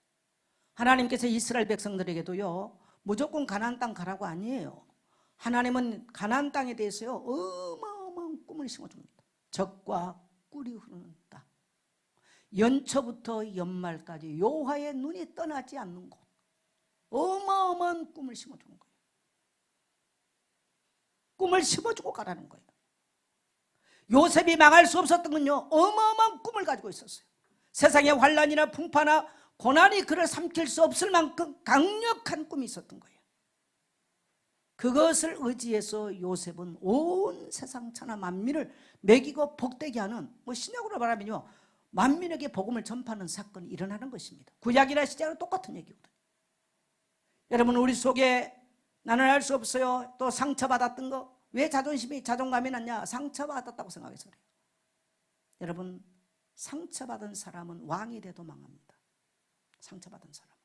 S1: 하나님께서 이스라엘 백성들에게도요 무조건 가나안 땅 가라고 아니에요. 하나님은 가나안 땅에 대해서요 어마어마한 꿈을 심어줍니다. 적과 꿀이 흐르는 땅, 연초부터 연말까지 여호와의 눈이 떠나지 않는 곳, 어마어마한 꿈을 심어주는 거예요. 꿈을 심어주고 가라는 거예요. 요셉이 망할 수 없었던 건요 어마어마한 꿈을 가지고 있었어요. 세상의 환난이나 풍파나 고난이 그를 삼킬 수 없을 만큼 강력한 꿈이 있었던 거예요. 그것을 의지해서 요셉은 온 세상 천하 만민을 먹이고 복되게 하는 신약으로 말하면요 만민에게 복음을 전파하는 사건이 일어나는 것입니다. 구약이나 시작은 똑같은 얘기거든요. 여러분 우리 속에 나는 알 수 없어요 또 상처받았던 거 왜 자존감이 낮냐? 상처받았다고 생각해서 그래요. 여러분 상처받은 사람은 왕이 돼도 망합니다. 상처받은 사람은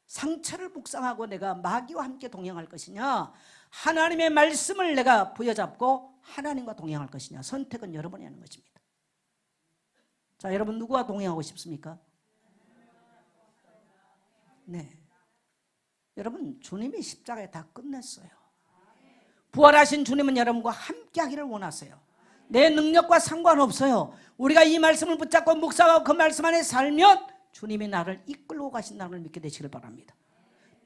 S1: 상처를 묵상하고 내가 마귀와 함께 동행할 것이냐 하나님의 말씀을 내가 부여잡고 하나님과 동행할 것이냐 선택은 여러분이 하는 것입니다. 자 여러분 누구와 동행하고 싶습니까? 네, 여러분 주님이 십자가에 다 끝냈어요. 부활하신 주님은 여러분과 함께 하기를 원하세요. 내 능력과 상관없어요. 우리가 이 말씀을 붙잡고 묵상하고 그 말씀 안에 살면 주님이 나를 이끌고 가신다는 걸 믿게 되시길 바랍니다.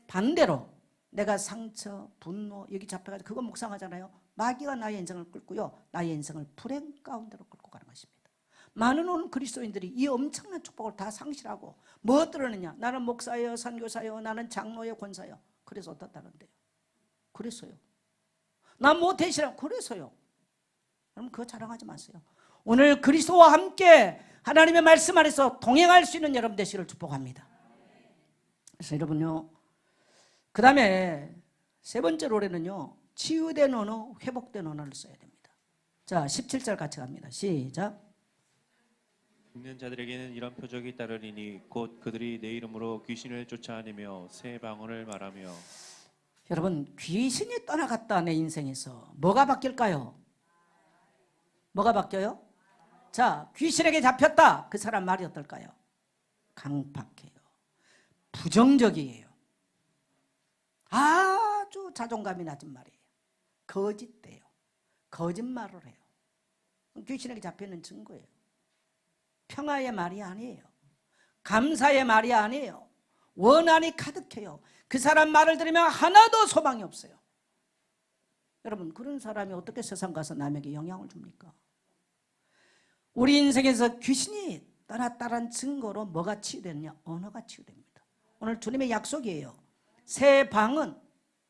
S1: 반대로 내가 상처, 분노 여기 잡혀가지고 그거 묵상하잖아요. 마귀가 나의 인생을 끌고요 나의 인생을 불행 가운데로 끌고 가는 것입니다. 많은 오늘 그리스도인들이 이 엄청난 축복을 다 상실하고 뭐 들었느냐? 나는 목사요, 선교사요, 나는 장로요, 권사요. 그래서 어떻다는데요? 그랬어요. 난 모태시라 그래서요. 여러분 그거 자랑하지 마세요. 오늘 그리스도와 함께 하나님의 말씀 안에서 동행할 수 있는 여러분 되시기를 축복합니다. 그래서 여러분요, 그 다음에 세 번째 노래는요, 치유된 언어, 회복된 언어를 써야 됩니다. 자, 17절 같이 갑니다. 시작.
S2: 읽는 자들에게는 이런 표적이 따르리니 곧 그들이 내 이름으로 귀신을 쫓아내며 새 방언을 말하며.
S1: 여러분, 귀신이 떠나갔다 내 인생에서 뭐가 바뀔까요? 뭐가 바뀌어요? 자, 귀신에게 잡혔다. 그 사람 말이 어떨까요? 강팍해요. 부정적이에요. 아주 자존감이 낮은 말이에요. 거짓돼요. 거짓말을 해요. 귀신에게 잡혀있는 증거예요. 평화의 말이 아니에요. 감사의 말이 아니에요. 원한이 가득해요. 그 사람 말을 들으면 하나도 소망이 없어요. 여러분, 그런 사람이 어떻게 세상 가서 남에게 영향을 줍니까? 우리 인생에서 귀신이 떠났다는 증거로 뭐가 치유되느냐? 언어가 치유됩니다. 오늘 주님의 약속이에요. 새 방은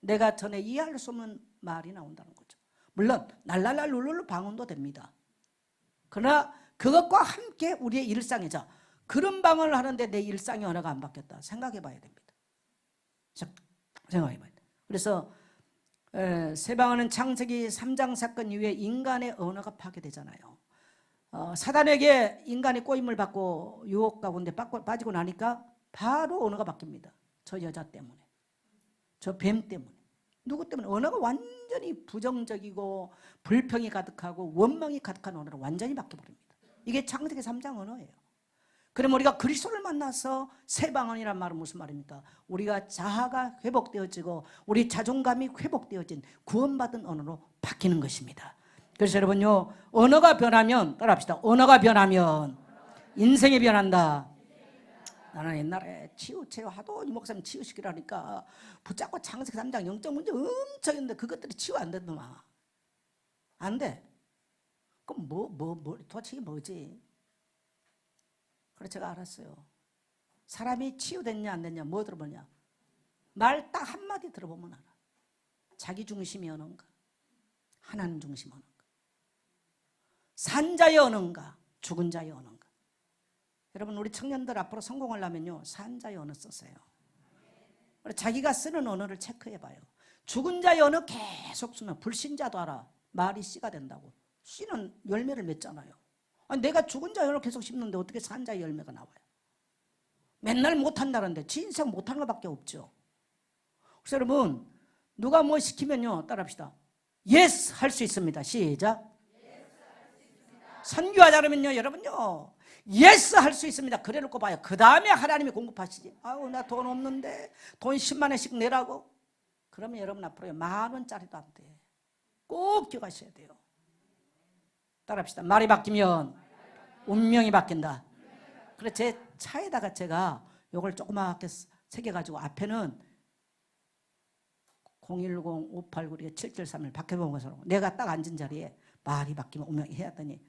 S1: 내가 전에 이해할 수 없는 말이 나온다는 거죠. 물론 날랄랄 룰룰루 방언도 됩니다. 그러나 그것과 함께 우리의 일상이죠. 그런 방언을 하는데 내 일상의 언어가 안 바뀌었다. 생각해 봐야 됩니다. 생각해 봐야 돼요. 그래서 새 방언은 창세기 3장 사건 이후에 인간의 언어가 파괴되잖아요. 사단에게 인간이 꼬임을 받고 유혹 가운데 빠지고 나니까 바로 언어가 바뀝니다. 저 여자 때문에, 저 뱀 때문에. 누구 때문에? 언어가 완전히 부정적이고 불평이 가득하고 원망이 가득한 언어로 완전히 바뀌어버립니다. 이게 창세기 3장 언어예요. 그럼 우리가 그리스도를 만나서 새 방언이란 말은 무슨 말입니까? 우리가 자아가 회복되어지고 우리 자존감이 회복되어진 구원받은 언어로 바뀌는 것입니다. 그래서 여러분요, 언어가 변하면, 따라합시다. 언어가 변하면 인생이 변한다. 나는 옛날에 치유 하도 이 목사님 치유시키라니까 붙잡고 창세기 3장 영적 문제 엄청 했는데 그것들이 치유 안 된다만. 안 돼. 그럼 도대체 뭐지? 그래서 제가 알았어요. 사람이 치유됐냐 안 됐냐 뭐 들어보냐? 말 딱 한마디 들어보면 알아. 자기 중심이 어는가? 하나님 중심 어는가? 산 자의 언어인가? 죽은 자의 언어인가? 여러분, 우리 청년들 앞으로 성공하려면요, 산 자의 언어 쓰세요. 자기가 쓰는 언어를 체크해봐요. 죽은 자의 언어 계속 쓰면 불신자도 알아. 말이 씨가 된다고. 씨는 열매를 맺잖아요. 아니, 내가 죽은 자의 언어를 계속 씹는데 어떻게 산 자의 열매가 나와요? 맨날 못한다는데 지 인생 못하는 것밖에 없죠. 그래서 여러분, 누가 뭐 시키면요, 따라합시다. 예스 할 수 있습니다. 시작. 선교하자면요, 여러분요, 예스 할 수 있습니다. 그래 놓고 봐요. 그 다음에 하나님이 공급하시지. 아우, 나 돈 없는데 돈 10만 원씩 내라고. 그러면 여러분 앞으로 10,000원짜리도 안 돼. 꼭 기억하셔야 돼요. 따라합시다. 말이 바뀌면 운명이 바뀐다. 그래서 제 차에다가 제가 요걸 조그맣게 새겨가지고 앞에는 010-589-7731 박해본 것으로 내가 딱 앉은 자리에 말이 바뀌면 운명이 해야 하더니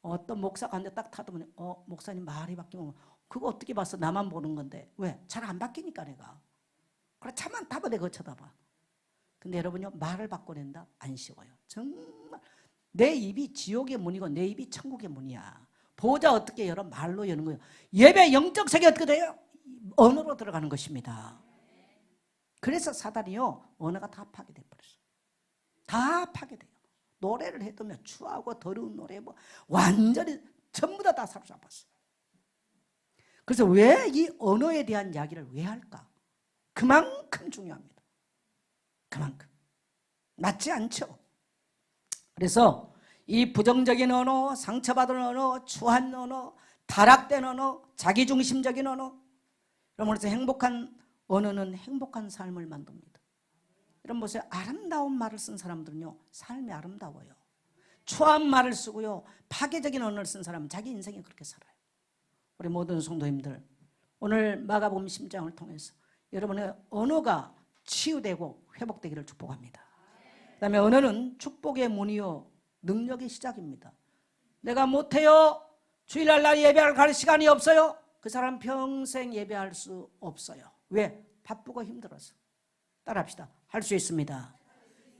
S1: 어떤 목사가 앉아 딱 타더니 목사님 말이 바뀌면 그거 어떻게 봤어? 나만 보는 건데. 왜? 잘 안 바뀌니까 내가. 그래 차만 타봐 내가 쳐다봐. 근데 여러분요, 말을 바꿔낸다? 안 쉬워요. 정말 내 입이 지옥의 문이고 내 입이 천국의 문이야. 보호자 어떻게 열어? 말로 여는 거예요. 예배 영적 세계 어떻게 돼요? 언어로 들어가는 것입니다. 그래서 사단이요, 언어가 다 파괴돼 버렸어요. 다 파괴돼요. 노래를 해두면 추하고 더러운 노래 뭐 완전히 전부 다 사로잡았어요. 그래서 왜 이 언어에 대한 이야기를 왜 할까? 그만큼 중요합니다. 그만큼 맞지 않죠? 그래서 이 부정적인 언어, 상처받은 언어, 추한 언어, 타락된 언어, 자기중심적인 언어, 그러면서 행복한 언어는 행복한 삶을 만듭니다. 여러분 보세요. 아름다운 말을 쓴 사람들은요, 삶이 아름다워요. 추한 말을 쓰고요, 파괴적인 언어를 쓴 사람은 자기 인생이 그렇게 살아요. 우리 모든 성도님들, 오늘 마가복음 10장을 통해서 여러분의 언어가 치유되고 회복되기를 축복합니다. 그 다음에 언어는 축복의 문이요, 능력의 시작입니다. 내가 못해요, 주일날 나 예배할 갈 시간이 없어요. 그 사람 평생 예배할 수 없어요. 왜? 바쁘고 힘들어서. 따라합시다. 할 수 있습니다.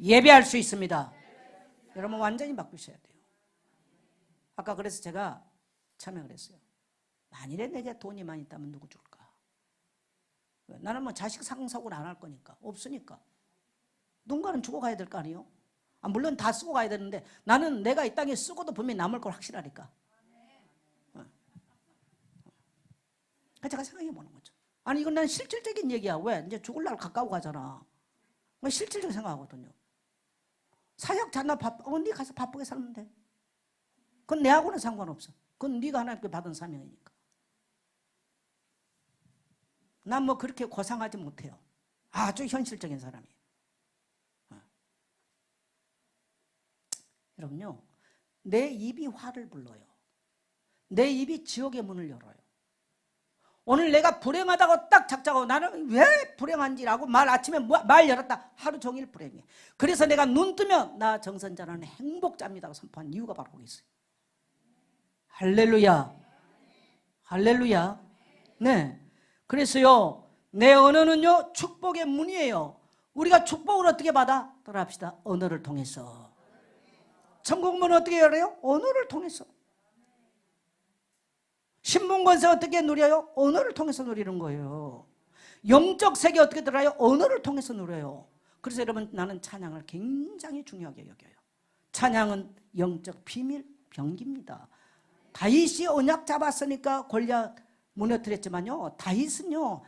S1: 예배할 수 있습니다. 여러분 완전히 바꾸셔야 돼요. 아까 그래서 제가 참여를 했어요. 만일에 내게 돈이만 있다면 누구 줄까? 나는 뭐 자식 상속을 안 할 거니까. 없으니까. 누군가는 주고 가야 될 거 아니에요? 물론 다 쓰고 가야 되는데 나는 내가 이 땅에 쓰고도 분명히 남을 걸 확실하니까. 그래서 제가 생각해 보는 거죠. 아니 이건 난 실질적인 얘기야. 왜? 이제 죽을 날 가까워 가잖아. 실질적으로 생각하거든요. 사역 잔나 네 가서 바쁘게 살면 돼. 그건 내하고는 상관없어. 그건 네가 하나님께 받은 사명이니까. 난 뭐 그렇게 고상하지 못해요. 아주 현실적인 사람이에요. 여러분요, 내 입이 화를 불러요. 내 입이 지옥의 문을 열어요. 오늘 내가 불행하다고 딱 작작하고 나는 왜 불행한지라고 아침에 말 열었다. 하루 종일 불행해. 그래서 내가 눈 뜨면 나 정선자는 행복자입니다 선포한 이유가 바로 거기 있어요. 할렐루야. 할렐루야. 네. 그래서요, 내 언어는요 축복의 문이에요. 우리가 축복을 어떻게 받아? 따라합시다. 언어를 통해서. 천국문은 어떻게 열어요? 언어를 통해서. 신분권세 어떻게 누려요? 언어를 통해서 누리는 거예요. 영적 세계 어떻게 들어요? 언어를 통해서 누려요. 그래서 여러분 나는 찬양을 굉장히 중요하게 여겨요. 찬양은 영적 비밀 병기입니다. 다윗이 언약 잡았으니까 골리앗 무너뜨렸지만요, 다윗은요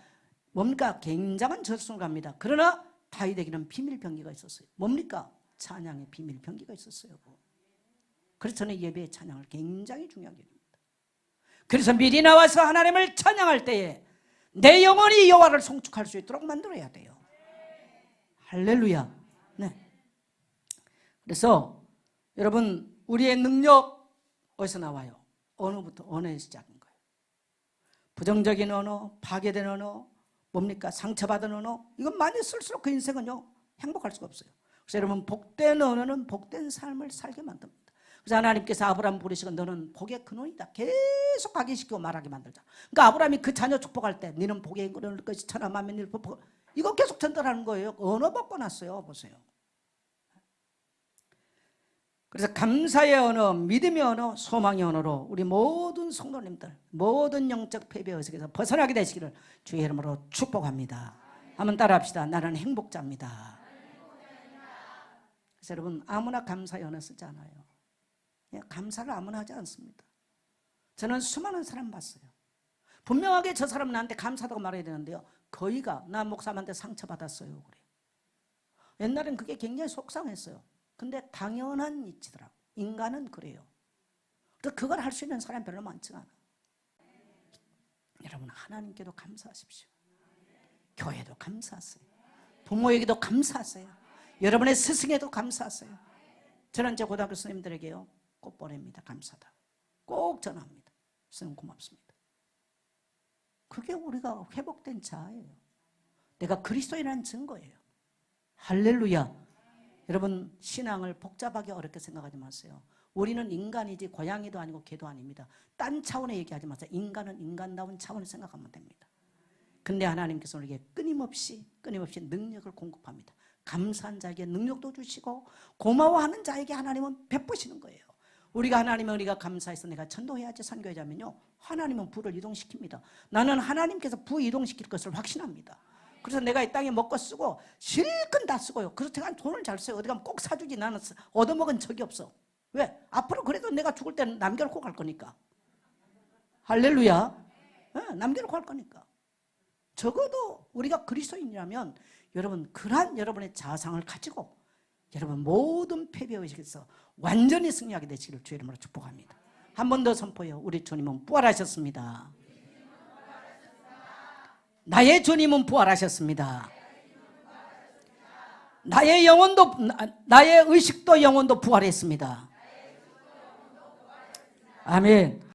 S1: 뭡니까? 굉장한 저승을 갑니다. 그러나 다윗에게는 비밀 병기가 있었어요. 뭡니까? 찬양의 비밀 병기가 있었어요. 그래서 저는 예배의 찬양을 굉장히 중요하게 여깁니다. 그래서 미리 나와서 하나님을 찬양할 때에 내 영혼이 여호와를 송축할 수 있도록 만들어야 돼요. 할렐루야. 네. 그래서 여러분 우리의 능력 어디서 나와요? 언어부터. 언어의 시작인 거예요. 부정적인 언어, 파괴된 언어, 뭡니까? 상처받은 언어. 이건 많이 쓸수록 그 인생은요 행복할 수가 없어요. 그래서 여러분 복된 언어는 복된 삶을 살게 만듭니다. 그래서 하나님께서 아브라함 부르시고 너는 복의 근원이다. 계속 각인시키고 말하게 만들자. 그러니까 아브라함이 그 자녀 축복할 때 너는 복의 근원일 것이 천하 만민을 복을 이거 계속 전달하는 거예요. 언어 바꿔놨어요. 보세요. 그래서 감사의 언어, 믿음의 언어, 소망의 언어로 우리 모든 성도님들 모든 영적 패배 의식에서 벗어나게 되시기를 주의 이름으로 축복합니다. 한번 따라합시다. 나는 행복자입니다. 그래서 여러분 아무나 감사의 언어 쓰지 않아요. 감사를 아무나 하지 않습니다. 저는 수많은 사람 봤어요. 분명하게 저 사람은 나한테 감사하다고 말해야 되는데요, 거의가 나 목사님한테 상처받았어요 그래요. 옛날엔 그게 굉장히 속상했어요. 근데 당연한 이치더라고. 인간은 그래요. 그래서 그걸 할 수 있는 사람이 별로 많지 않아. 여러분 하나님께도 감사하십시오. 교회도 감사하세요. 부모에게도 감사하세요. 여러분의 스승에도 감사하세요. 저는 제 고등학교 선생님들에게요 꼭 보냅니다. 감사다. 꼭 전합니다. 선생님 고맙습니다. 그게 우리가 회복된 자예요. 내가 그리스도인이라는 증거예요. 할렐루야. 여러분 신앙을 복잡하게 어렵게 생각하지 마세요. 우리는 인간이지 고양이도 아니고 개도 아닙니다. 딴 차원에 얘기하지 마세요. 인간은 인간다운 차원을 생각하면 됩니다. 근데 하나님께서 우리에게 끊임없이 능력을 공급합니다. 감사한 자에게 능력도 주시고 고마워하는 자에게 하나님은 베푸시는 거예요. 우리가 감사해서 내가 전도해야지 선교해야지 하면요 하나님은 부를 이동시킵니다. 나는 하나님께서 부 이동시킬 것을 확신합니다. 그래서 내가 이 땅에 먹고 쓰고 실컷 다 쓰고요. 그래서 제가 돈을 잘 써요. 어디 가면 꼭 사주지. 나는 얻어먹은 적이 없어. 왜? 앞으로 그래도 내가 죽을 때는 남겨놓고 갈 거니까. 할렐루야. 네, 남겨놓고 갈 거니까. 적어도 우리가 그리스도인이라면 여러분 그러한 여러분의 자상을 가지고 여러분 모든 패배의식에서 완전히 승리하게 되시기를 주의 이름으로 축복합니다. 한 번 더 선포해요. 우리 주님은 부활하셨습니다. 나의 주님은 부활하셨습니다. 나의 영혼도 나의 의식도 영혼도 부활했습니다. 아멘.